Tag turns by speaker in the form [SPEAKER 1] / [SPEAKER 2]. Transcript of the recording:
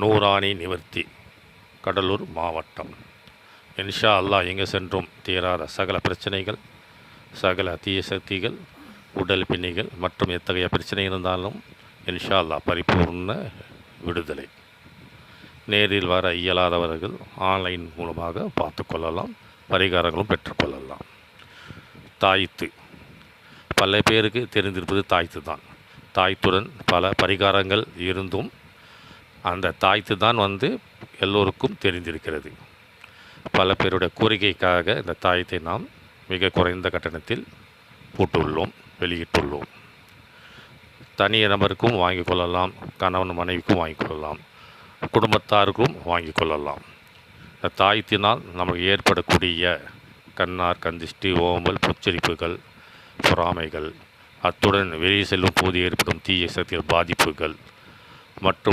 [SPEAKER 1] நூறாணி நிவர்த்தி கடலூர் மாவட்டம். இன்ஷா அல்லாஹ் எங்கே சென்றும் தீராத சகல பிரச்சனைகள், சகல தீய சக்திகள், உடல் பிணிகள் மற்றும் எத்தகைய பிரச்சனை இருந்தாலும் இன்ஷா அல்லாஹ் பரிபூர்ண விடுதலை. நேரில் வர இயலாதவர்கள் ஆன்லைன் மூலமாக பார்த்து கொள்ளலாம், பரிகாரங்களும் பெற்றுக்கொள்ளலாம். தாய்த்து பல பேருக்கு தெரிந்திருப்பது தாய்த்து தான். தாய்த்துடன் பல பரிகாரங்கள் இருந்தும் அந்த தாய்த்து தான் எல்லோருக்கும் தெரிந்திருக்கிறது. பல பேருடைய கோரிக்கைக்காக இந்த தாயத்தை நாம் மிக குறைந்த கட்டணத்தில் போட்டுள்ளோம், வெளியிட்டுள்ளோம். தனி நபருக்கும் வாங்கிக் கொள்ளலாம், கணவன் மனைவிக்கும் வாங்கிக் கொள்ளலாம், குடும்பத்தாருக்கும் வாங்கிக் கொள்ளலாம். இந்த தாயத்தினால் நமக்கு ஏற்படக்கூடிய கண்ணார், கந்திஷ்டி, ஓம்பல், புச்சரிப்புகள், பொறாமைகள், அத்துடன் வெளியே செல்லும் போது ஏற்படும் தீய சக்திகள் பாதிப்புகள் மற்றும்